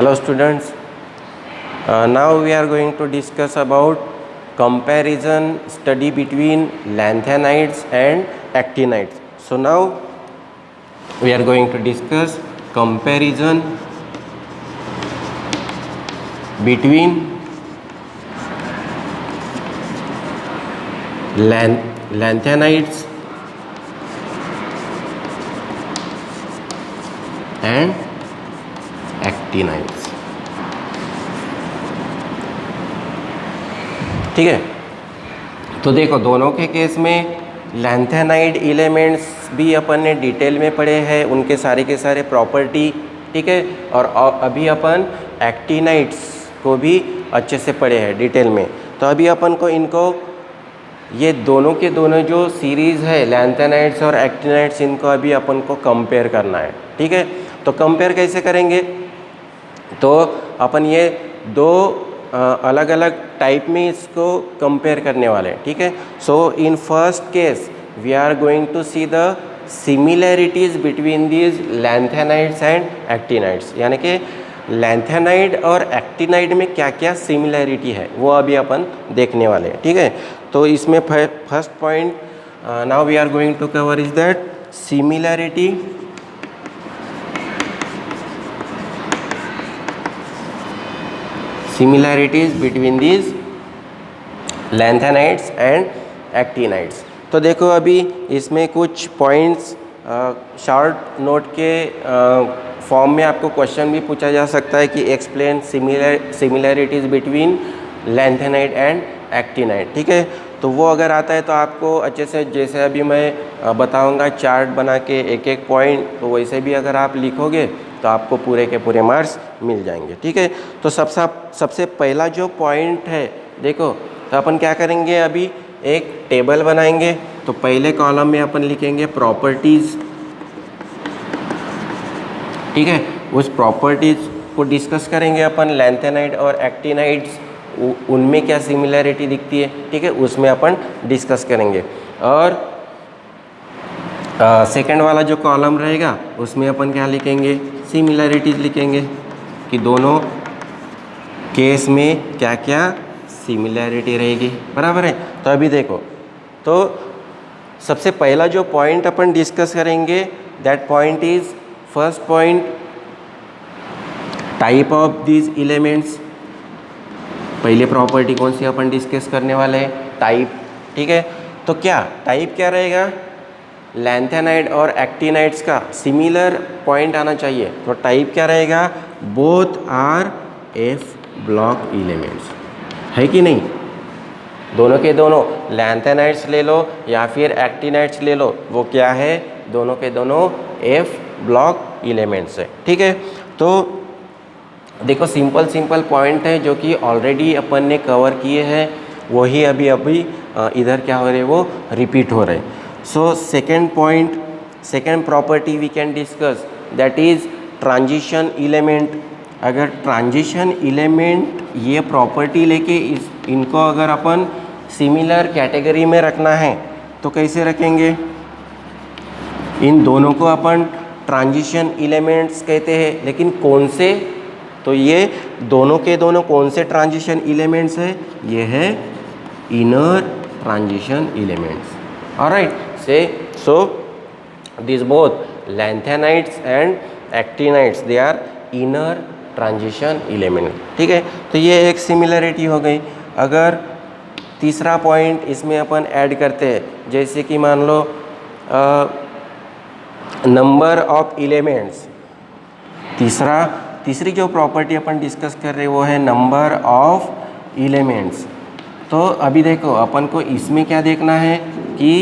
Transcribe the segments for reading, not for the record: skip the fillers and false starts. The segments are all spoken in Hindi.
Hello students, now we are going to discuss about comparison study between lanthanides and actinides. So now we are going to discuss comparison between lanthanides and actinides. ठीक है, तो देखो दोनों के केस में लैंथेनाइड एलिमेंट्स भी अपन ने डिटेल में पढ़े हैं, उनके सारे के सारे प्रॉपर्टी, ठीक है। और अभी अपन एक्टिनाइड्स को भी अच्छे से पढ़े हैं डिटेल में। तो अभी अपन को इनको ये दोनों के दोनों जो सीरीज़ है लैंथेनाइड्स और एक्टिनाइड्स, इनको अभी अपन को कंपेयर करना है, ठीक है। तो कंपेयर कैसे करेंगे, तो अपन ये दो अलग अलग टाइप में इसको कंपेयर करने वाले हैं, ठीक है। So in first case we are going to see the similarities between these lanthanides and actinides, यानी कि लैंथेनाइड और एक्टिनाइड में क्या क्या सिमिलैरिटी है वो अभी अपन देखने वाले हैं, ठीक है। तो इसमें first point now we are going to cover is that similarities between these lanthanides and actinides। तो देखो अभी इसमें कुछ पॉइंट्स शॉर्ट नोट के फॉर्म में आपको क्वेश्चन भी पूछा जा सकता है कि explain similarities between lanthanide and actinide, ठीक है। तो वो अगर आता है तो आपको अच्छे से, जैसे अभी मैं बताऊंगा चार्ट बना के एक एक पॉइंट, तो वैसे भी अगर आप लिखोगे तो आपको पूरे के पूरे मार्क्स मिल जाएंगे, ठीक है। तो सबसे पहला जो पॉइंट है देखो, तो अपन क्या करेंगे, अभी एक टेबल बनाएंगे। तो पहले कॉलम में अपन लिखेंगे प्रॉपर्टीज़, ठीक है। उस प्रॉपर्टीज़ को डिस्कस करेंगे अपन लैंथेनाइड और एक्टिनाइड्स, उनमें क्या सिमिलैरिटी दिखती है, ठीक है, उसमें अपन डिस्कस करेंगे। और सेकंड वाला जो कॉलम रहेगा उसमें अपन क्या लिखेंगे, सिमिलैरिटीज़ लिखेंगे कि दोनों केस में क्या क्या सिमिलैरिटी रहेगी, बराबर है। तो अभी देखो, तो सबसे पहला जो पॉइंट अपन डिस्कस करेंगे, that point is first point, type of these elements. पहले प्रॉपर्टी कौन सी अपन डिस्कस करने वाले हैं, टाइप, ठीक है। तो क्या टाइप क्या रहेगा, लैंथेनाइड और एक्टिनाइड्स का सिमिलर पॉइंट आना चाहिए। तो टाइप क्या रहेगा, both R F block elements, है कि नहीं। दोनों के दोनों लैंथेनाइड्स ले लो या फिर एक्टिनाइड्स ले लो, वो क्या है, दोनों के दोनों एफ ब्लॉक एलिमेंट्स है, ठीक है। तो देखो सिंपल पॉइंट है जो कि ऑलरेडी अपन ने कवर किए हैं, वही अभी इधर क्या हो रहे हैं, वो रिपीट हो रहे हैं। So second point, second property we can discuss, that is transition element. अगर ट्रांजिशन एलिमेंट ये प्रॉपर्टी लेके इनको अगर अपन सिमिलर कैटेगरी में रखना है तो कैसे रखेंगे, इन दोनों को अपन ट्रांजिशन एलिमेंट्स कहते हैं, लेकिन कौन से, तो ये दोनों के दोनों कौन से ट्रांजिशन एलिमेंट्स है, ये है inner transition elements, alright. So these both lanthanides and actinides, they are inner transition element, ठीक है। तो ये एक सिमिलरिटी हो गई। अगर तीसरा पॉइंट इसमें अपन ऐड करते हैं, जैसे कि मान लो नंबर ऑफ एलिमेंट्स, तीसरी जो प्रॉपर्टी अपन डिस्कस कर रहे हैं वो है नंबर ऑफ एलिमेंट्स। तो अभी देखो अपन को इसमें क्या देखना है कि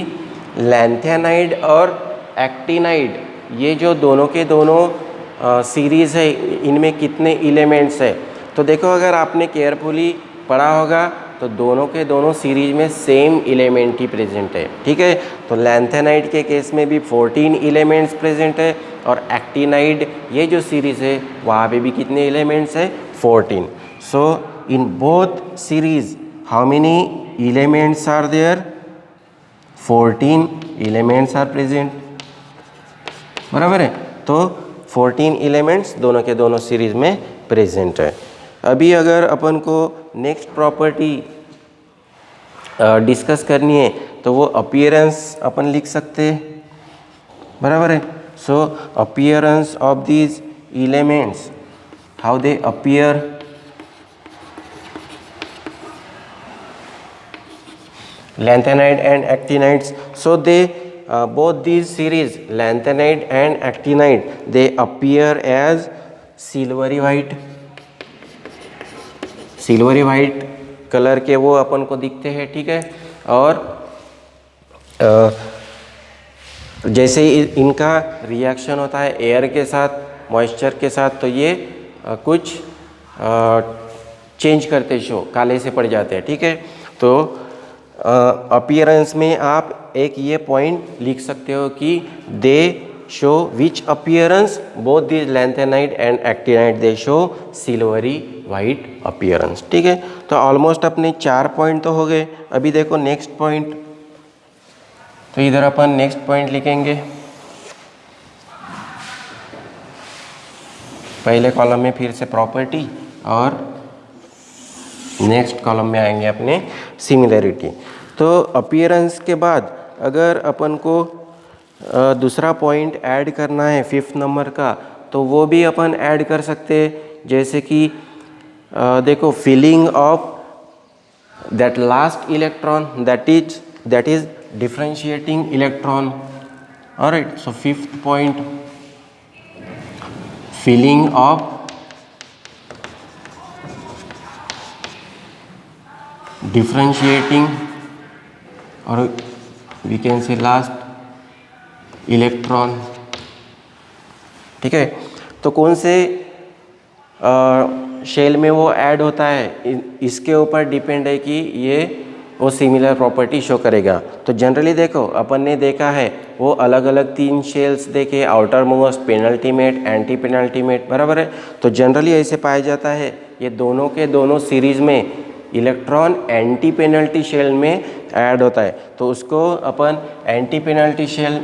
लैंथेनाइड और एक्टिनाइड, ये जो दोनों के दोनों सीरीज़ है, इनमें कितने एलिमेंट्स है। तो देखो अगर आपने केयरफुली पढ़ा होगा तो दोनों के दोनों सीरीज में सेम एलिमेंट ही प्रेजेंट है, ठीक है। तो लैंथेनाइड के केस में भी 14 एलिमेंट्स प्रेजेंट है, और एक्टिनाइड ये जो सीरीज़ है वहाँ पे भी कितने एलिमेंट्स है, 14। So in both series how many elements are there, 14 elements are present, बराबर है। तो 14 एलिमेंट्स दोनों के दोनों सीरीज में प्रेजेंट है। अभी अगर अपन को नेक्स्ट प्रॉपर्टी डिस्कस करनी है तो वो अपीयरेंस अपन लिख सकते हैं, बराबर है। So appearance of these elements, how they appear, lanthanide and actinides. So they both these series, lanthanide and actinide, they appear as silvery white, silvery white colour के वो अपन को दिखते हैं, ठीक है। और जैसे ही इनका रिएक्शन होता है एयर के साथ, मॉइस्चर के साथ, तो ये कुछ चेंज करते शो काले से पड़ जाते हैं, ठीक है। तो अपीयरेंस में आप एक ये पॉइंट लिख सकते हो कि दे show which appearance, both this lanthanide and actinide they show silvery white appearance, ठीक है। तो ऑलमोस्ट अपने 4 पॉइंट तो हो गए। अभी देखो नेक्स्ट पॉइंट, तो इधर अपन नेक्स्ट पॉइंट लिखेंगे। पहले कॉलम में फिर से प्रॉपर्टी और नेक्स्ट कॉलम में आएंगे अपने सिमिलरिटी। तो अपीयरेंस के बाद अगर अपन को दूसरा पॉइंट ऐड करना है 5th नंबर का, तो वो भी अपन ऐड कर सकते हैं। जैसे कि देखो, filling of that last electron, that is differentiating electron. Alright, so 5th point, filling of differentiating, और we can say last electron, ठीक है। तो कौन से शेल में वो ऐड होता है, इसके ऊपर डिपेंड है कि ये वो सिमिलर प्रॉपर्टी शो करेगा। तो जनरली देखो, अपन ने देखा है वो अलग अलग 3 शेल्स देखे, outer most, penultimate, anti penultimate, बराबर है। तो जनरली ऐसे पाया जाता है ये दोनों के दोनों सीरीज में इलेक्ट्रॉन एंटी पेनल्टी शेल में ऐड होता है, तो उसको अपन एंटी पेनल्टी शेल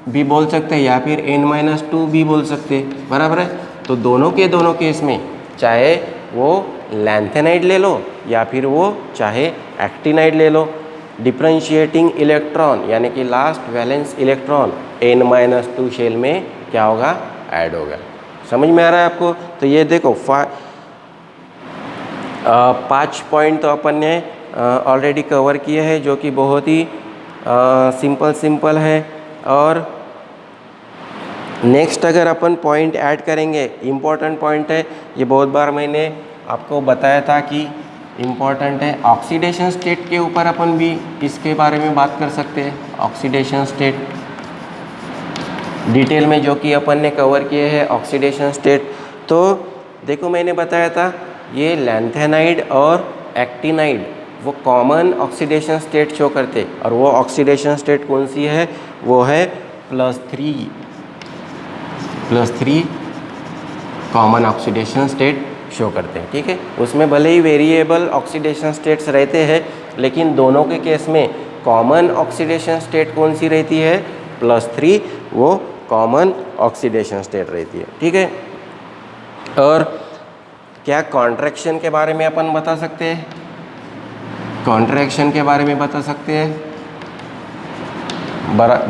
भी बोल सकते हैं या फिर N-2 भी बोल सकते हैं, बराबर है। तो दोनों के दोनों केस में, चाहे वो लैंथेनाइड ले लो या फिर वो चाहे एक्टिनाइड ले लो, डिफरेंशिएटिंग इलेक्ट्रॉन यानी कि last valence electron N-2 shell में क्या होगा, ऐड होगा। समझ में आ रहा है आपको? तो ये देखो 5 पॉइंट तो अपन ने ऑलरेडी कवर किए हैं, जो कि बहुत ही सिंपल है। और नेक्स्ट अगर अपन पॉइंट ऐड करेंगे, इम्पॉर्टेंट पॉइंट है ये, बहुत बार मैंने आपको बताया था कि इम्पॉर्टेंट है। ऑक्सीडेशन स्टेट के ऊपर अपन भी इसके बारे में बात कर सकते हैं। ऑक्सीडेशन स्टेट डिटेल में जो कि अपन ने कवर किए हैं ऑक्सीडेशन स्टेट। तो देखो, मैंने बताया था ये लैंथेनाइड और एक्टिनाइड वो कॉमन ऑक्सीडेशन स्टेट शो करते, और वो ऑक्सीडेशन स्टेट कौन सी है, वो है +3 कॉमन ऑक्सीडेशन स्टेट शो करते हैं, ठीक है। उसमें भले ही वेरिएबल ऑक्सीडेशन स्टेट्स रहते हैं, लेकिन दोनों के केस में कॉमन ऑक्सीडेशन स्टेट कौन सी रहती है, +3, वो कॉमन ऑक्सीडेशन स्टेट रहती है, ठीक है। और क्या कॉन्ट्रैक्शन के बारे में अपन बता सकते हैं, कॉन्ट्रैक्शन के बारे में बता सकते हैं,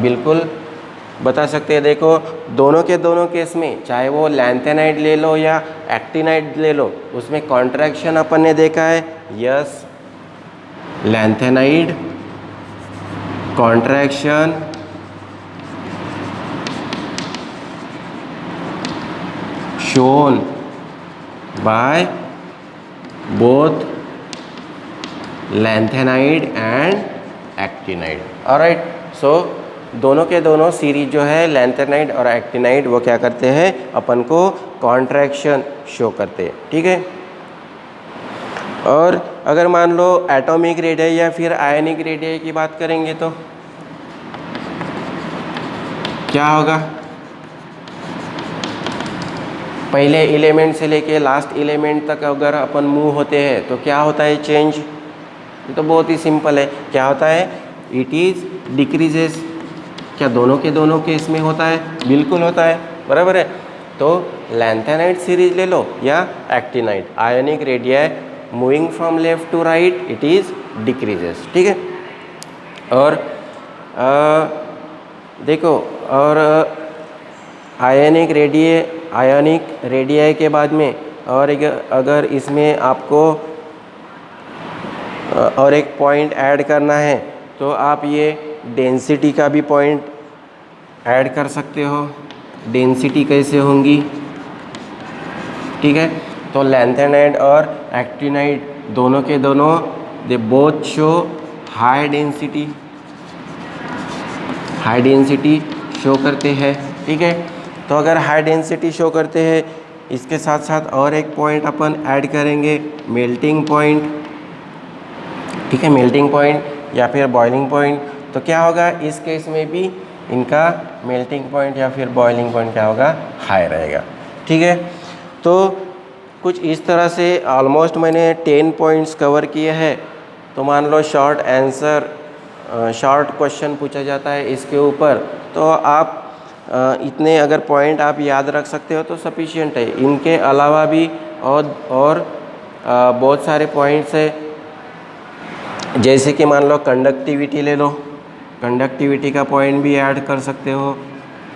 बिल्कुल बता सकते हैं। देखो, दोनों के दोनों केस में, चाहे वो लैंथेनाइड ले लो या एक्टिनाइड ले लो, उसमें कॉन्ट्रैक्शन अपन ने देखा है। Yes, lanthanide contraction shown by both lanthanide and actinide। Alright, so दोनों के दोनों सीरीज जो है लैंथेनाइड और एक्टिनाइड, वो क्या करते हैं, अपन को कॉन्ट्रैक्शन शो करते हैं, ठीक है। और अगर मान लो एटॉमिक रेडियस या फिर आयनिक रेडियस की बात करेंगे तो क्या होगा, पहले एलिमेंट से लेके लास्ट एलिमेंट तक अगर अपन मूव होते हैं तो क्या होता है चेंज, ये तो बहुत ही सिंपल है। क्या होता है, इट इज़ डिक्रीजेस। क्या दोनों के दोनों केस में होता है, बिल्कुल होता है, बराबर है। तो लैंथेनाइड सीरीज ले लो या actinide, ionic radii moving from left to right it is decreases, ठीक है। और देखो, और आयोनिक रेडियाई के बाद में और अगर इसमें आपको और एक पॉइंट ऐड करना है तो आप ये डेंसिटी का भी पॉइंट ऐड कर सकते हो। डेंसिटी कैसे होंगी, ठीक है। तो लैंथेनाइड और एक्टिनाइड दोनों के दोनों they both show high density show करते हैं, ठीक है। तो अगर हाई डेंसिटी शो करते हैं, इसके साथ साथ और एक पॉइंट अपन ऐड करेंगे, मेल्टिंग पॉइंट, ठीक है। मेल्टिंग पॉइंट या फिर बॉइलिंग पॉइंट। तो क्या होगा इस केस में भी इनका मेल्टिंग पॉइंट या फिर बॉइलिंग पॉइंट क्या होगा, हाई रहेगा, ठीक है। तो कुछ इस तरह से ऑलमोस्ट मैंने 10 पॉइंट्स कवर किए हैं। तो मान लो शॉर्ट क्वेश्चन पूछा जाता है इसके ऊपर, तो आप इतने अगर पॉइंट आप याद रख सकते हो तो सफिशिएंट है। इनके अलावा भी और बहुत सारे पॉइंट्स है, जैसे कि मान लो कंडक्टिविटी ले लो, कंडक्टिविटी का पॉइंट भी ऐड कर सकते हो।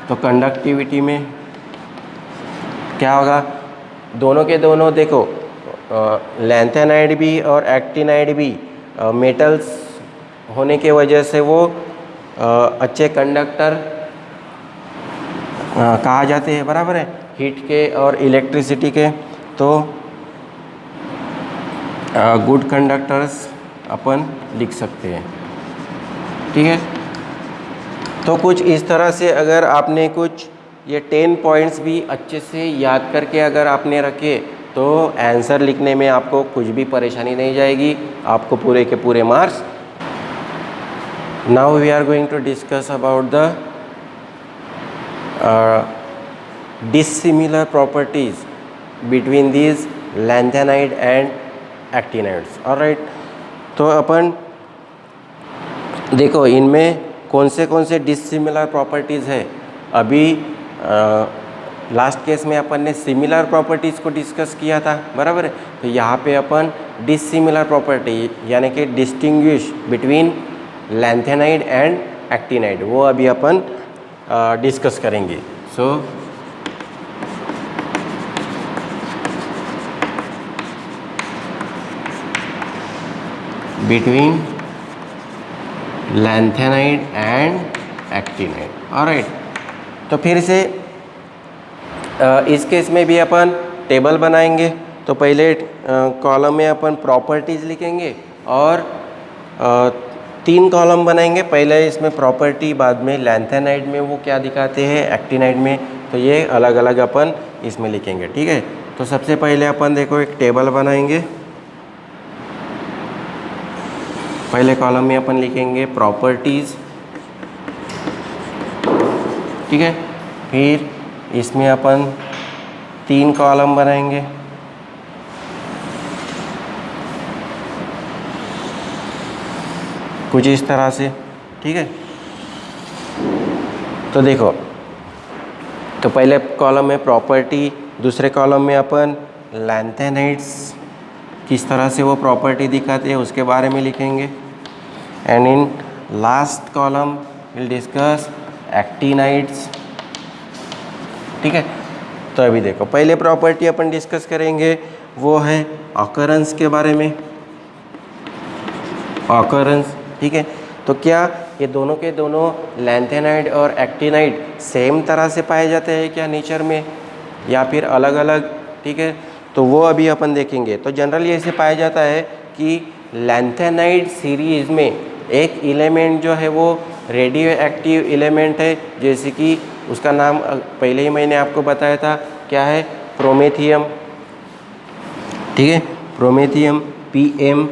तो कंडक्टिविटी में क्या होगा, दोनों के दोनों देखो, लैंथेनाइड भी और एक्टिनाइड भी मेटल्स होने के वजह से वो अच्छे कंडक्टर कहा जाते हैं, बराबर है, हीट के और इलेक्ट्रिसिटी के। तो गुड कंडक्टर्स अपन लिख सकते हैं, ठीक है। तो कुछ इस तरह से अगर आपने कुछ ये 10 पॉइंट्स भी अच्छे से याद करके अगर आपने रखे तो आंसर लिखने में आपको कुछ भी परेशानी नहीं जाएगी, आपको पूरे के पूरे marks. Now we are going to discuss about the dissimilar properties between these lanthanide and actinides, alright। तो अपन देखो इनमें कौन से डिसिमिलर प्रॉपर्टीज़ है। अभी लास्ट केस में अपन ने सिमिलर प्रॉपर्टीज़ को डिस्कस किया था, बराबर है। तो यहाँ पे अपन डिसिमिलर प्रॉपर्टी यानी कि distinguish between lanthanide and actinide वो अभी अपन डिस्कस करेंगे। So between lanthanide and actinide, alright. तो फिर से इस केस में भी अपन टेबल बनाएंगे। तो पहले कॉलम में अपन प्रॉपर्टीज़ लिखेंगे और 3 कॉलम बनाएंगे। पहले इसमें प्रॉपर्टी, बाद में लैंथेनाइड में वो क्या दिखाते हैं, एक्टिनाइड में, तो ये अलग अलग अपन इसमें लिखेंगे, ठीक है। तो सबसे पहले अपन देखो एक टेबल बनाएंगे। पहले कॉलम में अपन लिखेंगे प्रॉपर्टीज़, ठीक है। फिर इसमें अपन 3 कॉलम बनाएंगे। कुछ इस तरह से, ठीक है। तो देखो, तो पहले कॉलम में प्रॉपर्टी, दूसरे कॉलम में अपन लैंथेनाइड्स किस तरह से वो प्रॉपर्टी दिखाते हैं उसके बारे में लिखेंगे। And in last column will discuss actinides, ठीक है। तो अभी देखो पहले प्रॉपर्टी अपन डिस्कस करेंगे वो है ऑकरेंस के बारे में, ऑकरेंस, ठीक है। तो क्या ये दोनों के दोनों लैंथेनाइड और एक्टिनाइड सेम तरह से पाए जाते हैं क्या नेचर में, या फिर अलग अलग, ठीक है। तो वो अभी अपन देखेंगे। तो जनरली ऐसे पाया जाता है कि लैंथेनाइड सीरीज़ में एक एलिमेंट जो है वो रेडियो एक्टिव एलिमेंट है, जैसे कि उसका नाम पहले ही मैंने आपको बताया था, क्या है, प्रोमेथियम, ठीक है, प्रोमेथियम PM,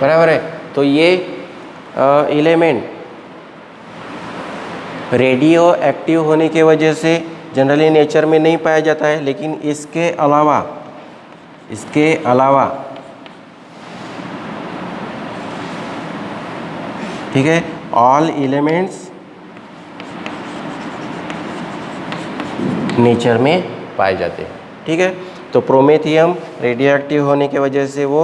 बराबर है। तो ये एलिमेंट रेडियो एक्टिव होने के वजह से जनरली नेचर में नहीं पाया जाता है, लेकिन इसके अलावा ठीक है, ऑल एलिमेंट्स नेचर में पाए जाते हैं। ठीक है, तो प्रोमेथियम रेडियो एक्टिव होने की वजह से वो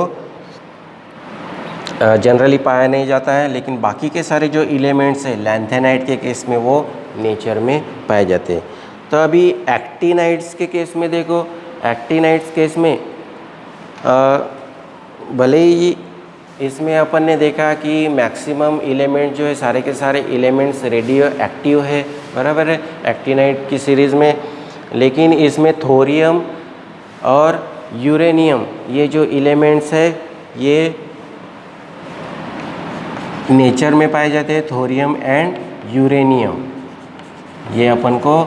जनरली पाया नहीं जाता है, लेकिन बाकी के सारे जो एलिमेंट्स हैं लैंथेनाइड के केस में वो नेचर में पाए जाते हैं। तो अभी एक्टिनाइड्स के केस में देखो, एक्टिनाइड्स केस में भले ही इसमें अपन ने देखा कि मैक्सिमम एलिमेंट जो है सारे के सारे एलिमेंट्स रेडियो एक्टिव है, बराबर है, एक्टिनाइड की सीरीज़ में, लेकिन इसमें थोरियम और यूरेनियम ये जो एलिमेंट्स है ये नेचर में पाए जाते हैं। थोरियम एंड यूरेनियम ये अपन को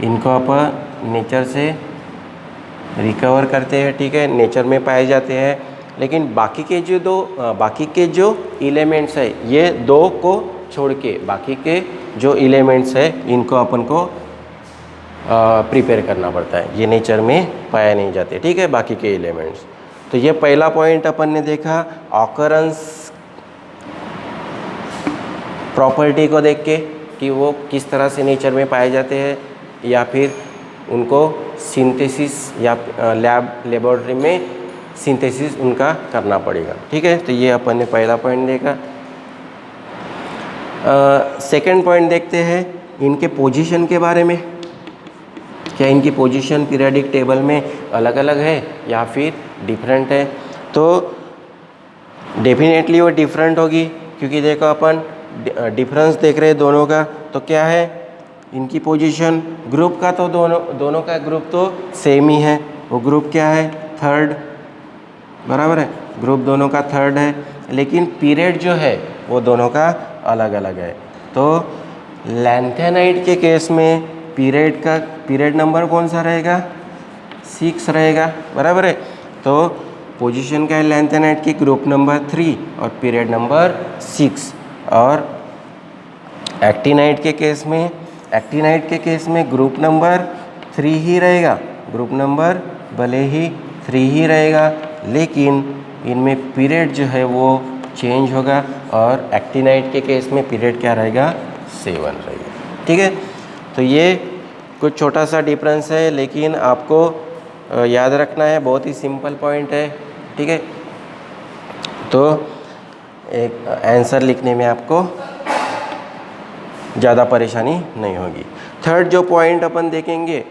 इनको अपन नेचर से रिकवर करते हैं। ठीक है, नेचर में पाए जाते हैं, लेकिन बाकी के जो एलिमेंट्स है ये दो को छोड़ के बाकी के जो एलिमेंट्स है इनको अपन को प्रिपेयर करना पड़ता है, ये नेचर में पाया नहीं जाते। ठीक है, बाकी के एलिमेंट्स। तो ये पहला पॉइंट अपन ने देखा ऑकरेंस प्रॉपर्टी को देख के कि वो किस तरह से नेचर में पाए जाते हैं, या फिर उनको सिंथेसिस या लेबोरेटरी में सिंथेसिस उनका करना पड़ेगा। ठीक है, तो ये अपन ने पहला पॉइंट देखा। सेकंड पॉइंट देखते हैं इनके पोजीशन के बारे में। क्या इनकी पोजीशन पीरियोडिक टेबल में अलग अलग है या फिर डिफरेंट है? तो डेफिनेटली वो डिफरेंट होगी, क्योंकि देखो अपन डिफरेंस देख रहे हैं दोनों का। तो क्या है इनकी पोजीशन? ग्रुप का तो दोनों का ग्रुप तो सेम ही है। वो ग्रुप क्या है? थर्ड, बराबर है, ग्रुप दोनों का थर्ड है, लेकिन पीरियड जो है वो दोनों का अलग अलग है। तो लैंथेनाइड के केस में पीरियड नंबर कौन सा रहेगा? 6 रहेगा, बराबर है। तो पोजीशन का है लैंथेनाइड की? ग्रुप नंबर 3 और पीरियड नंबर 6। और एक्टिनाइड के केस में ग्रुप नंबर 3 ही रहेगा, ग्रुप नंबर भले ही 3 ही रहेगा, लेकिन इनमें पीरियड जो है वो चेंज होगा। और एक्टिनाइड के केस में पीरियड क्या रहेगा? 7 रहेगा। ठीक है, तो ये कुछ छोटा सा डिफरेंस है, लेकिन आपको याद रखना है, बहुत ही सिंपल पॉइंट है। ठीक है, तो एक आंसर लिखने में आपको ज़्यादा परेशानी नहीं होगी। थर्ड जो पॉइंट अपन देखेंगे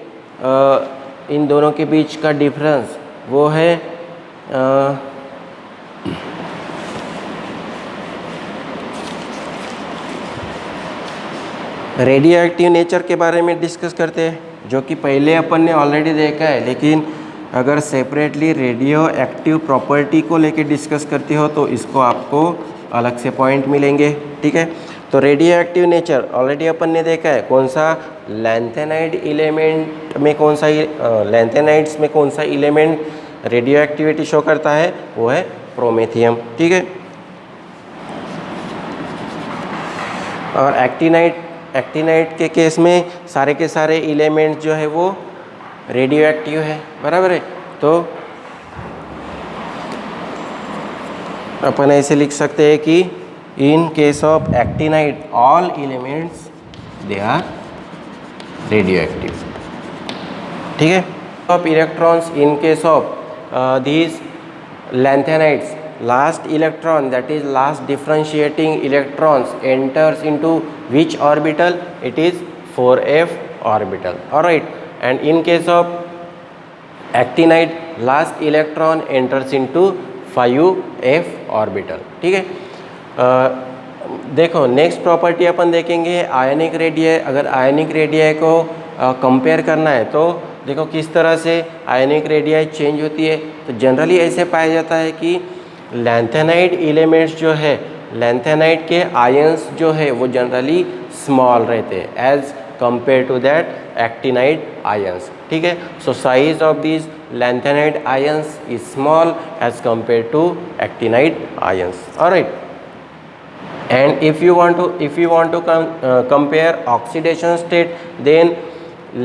इन दोनों के बीच का डिफरेंस, वो है रेडियो एक्टिव नेचर के बारे में डिस्कस करते हैं, जो कि पहले अपन ने ऑलरेडी देखा है। लेकिन अगर सेपरेटली रेडियो एक्टिव प्रॉपर्टी को लेके डिस्कस करते हो तो इसको आपको अलग से पॉइंट मिलेंगे। ठीक है, तो रेडियो एक्टिव नेचर ऑलरेडी अपन ने देखा है। कौन सा? लैंथेनाइड एलिमेंट में कौन सा लैंथेनाइड्स में कौन सा एलिमेंट रेडियो एक्टिविटी शो करता है? वो है प्रोमेथियम। ठीक है, और एक्टिनाइड के केस में सारे के सारे एलिमेंट जो है वो रेडियो एक्टिव है, बराबर है। तो अपन ऐसे लिख सकते हैं कि in case of actinide all elements they are radioactive. ठीक है, of electrons in case of these lanthanides, last electron, that is last differentiating electrons, enters into which orbital? It is 4f orbital. Alright, and in case of actinide, last electron enters into 5f orbital. ठीक है, देखो नेक्स्ट प्रॉपर्टी अपन देखेंगे आयनिक रेडियाई। अगर आयनिक रेडियाई को कंपेयर करना है तो देखो किस तरह से आयनिक रेडियाई चेंज होती है। तो जनरली ऐसे पाया जाता है कि लैंथेनाइड एलिमेंट्स जो है, लैंथेनाइड के आयंस जो है वो जनरली स्मॉल रहते हैं as compare to that actinide ions. ठीक है, so size of this lanthanide ions is small as compare to actinide ions. Alright, and if you want to compare oxidation state, then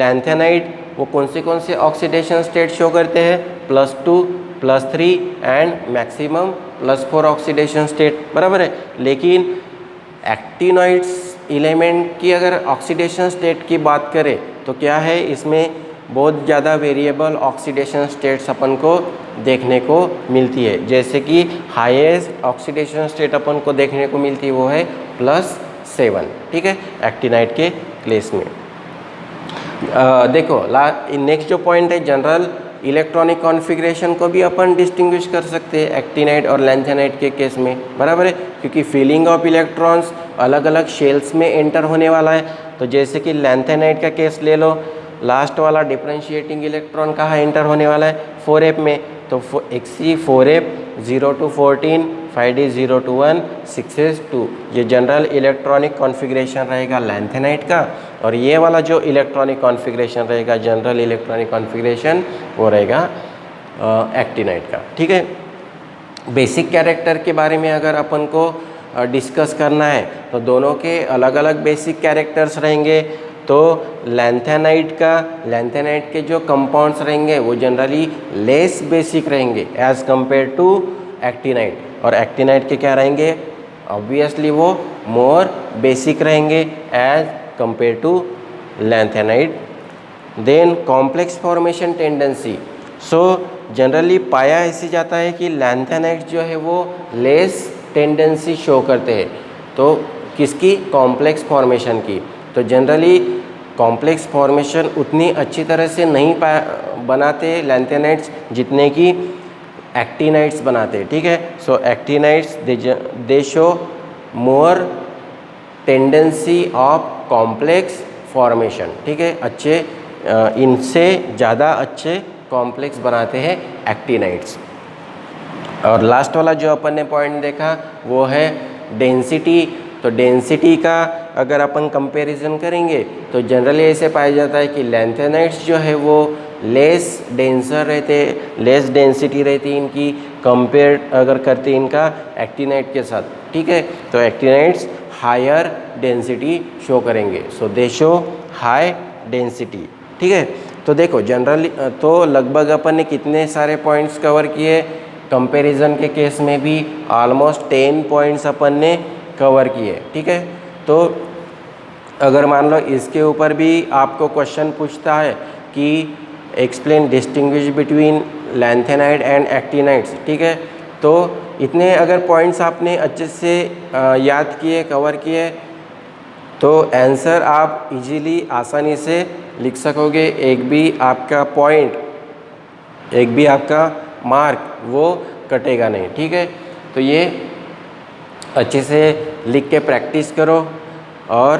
lanthanide वो कौन से ऑक्सीडेशन स्टेट शो करते हैं? +2, +3 एंड मैक्सिमम +4 ऑक्सीडेशन स्टेट, बराबर है। लेकिन एलिमेंट की अगर ऑक्सीडेशन स्टेट की बात करें तो क्या है, इसमें बहुत ज़्यादा वेरिएबल ऑक्सीडेशन स्टेट्स अपन को देखने को मिलती है। जैसे कि हाईएस्ट ऑक्सीडेशन स्टेट अपन को देखने को मिलती है वो है +7, ठीक है, एक्टिनाइड के केस में। देखो नेक्स्ट जो पॉइंट है, जनरल इलेक्ट्रॉनिक कॉन्फ़िगरेशन को भी अपन डिस्टिंग्विश कर सकते हैं एक्टिनाइड और लैंथेनाइड के केस में, बराबर है, क्योंकि फीलिंग ऑफ इलेक्ट्रॉन्स अलग अलग शेल्स में एंटर होने वाला है। तो जैसे कि लैंथेनाइड का केस ले लो, लास्ट वाला डिफरेंशिएटिंग इलेक्ट्रॉन कहाँ एंटर होने वाला है, 4f में। तो Xc4f 0 to 14, 5d 0 to 1, 6s 2, ये जनरल इलेक्ट्रॉनिक कॉन्फ़िगरेशन रहेगा लैंथेनाइड का। और ये वाला जो इलेक्ट्रॉनिक कॉन्फ़िगरेशन रहेगा, जनरल इलेक्ट्रॉनिक कॉन्फ़िगरेशन, वो रहेगा एक्टिनाइड का, ठीक है। बेसिक कैरेक्टर के बारे में अगर अपन को डिस्कस करना है तो दोनों के अलग अलग बेसिक कैरेक्टर्स रहेंगे। तो लैंथेनाइड के जो कंपाउंड्स रहेंगे वो जनरली लेस बेसिक रहेंगे एज़ कंपेयर टू एक्टिनाइड, और एक्टिनाइड के क्या रहेंगे, ऑब्वियसली वो मोर बेसिक रहेंगे as compare to lanthanide. Then complex formation tendency, so generally पाया ऐसे जाता है कि लैंथेनाइड जो है वो लेस टेंडेंसी शो करते हैं। तो किसकी, कॉम्प्लेक्स फॉर्मेशन की। तो जनरली कॉम्प्लेक्स फॉर्मेशन उतनी अच्छी तरह से नहीं बनाते लैंथेनाइड्स जितने कि एक्टिनाइड्स बनाते, ठीक है। So actinides they show more tendency of complex formation, ठीक है, अच्छे इनसे ज़्यादा अच्छे कॉम्प्लेक्स बनाते हैं एक्टिनाइड्स। और लास्ट वाला जो अपन ने पॉइंट देखा वो है डेंसिटी। तो डेंसिटी का अगर अपन कंपैरिजन करेंगे तो जनरली ऐसे पाया जाता है कि लैंथेनाइड्स जो है वो लेस डेंसर रहते, लेस डेंसिटी रहती इनकी कंपेयर अगर करते इनका एक्टिनाइड के साथ, ठीक है। तो एक्टिनाइड्स हायर डेंसिटी शो करेंगे, सो दे शो हाई डेंसिटी, ठीक है। तो देखो जनरली तो लगभग अपन ने कितने सारे पॉइंट्स कवर किए, कंपैरिजन के केस में भी ऑलमोस्ट 10 पॉइंट्स अपन ने कवर किए, ठीक है। तो अगर मान लो इसके ऊपर भी आपको क्वेश्चन पूछता है कि explain distinguish between lanthanide and actinides, ठीक है, तो इतने अगर पॉइंट्स आपने अच्छे से याद किए, कवर किए, तो आंसर आप इजीली आसानी से लिख सकोगे। एक भी आपका पॉइंट, एक भी आपका मार्क वो कटेगा नहीं, ठीक है। तो ये अच्छे से लिख के प्रैक्टिस करो और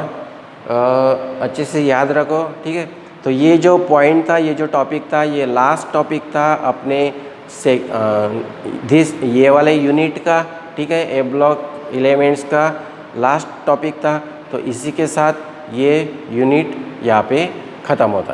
अच्छे से याद रखो, ठीक है। तो ये जो पॉइंट था, ये जो टॉपिक था, ये लास्ट टॉपिक था अपने से ये वाले यूनिट का, ठीक है, ए ब्लॉक एलिमेंट्स का लास्ट टॉपिक था। तो इसी के साथ ये यूनिट यहाँ पे ख़त्म होता है।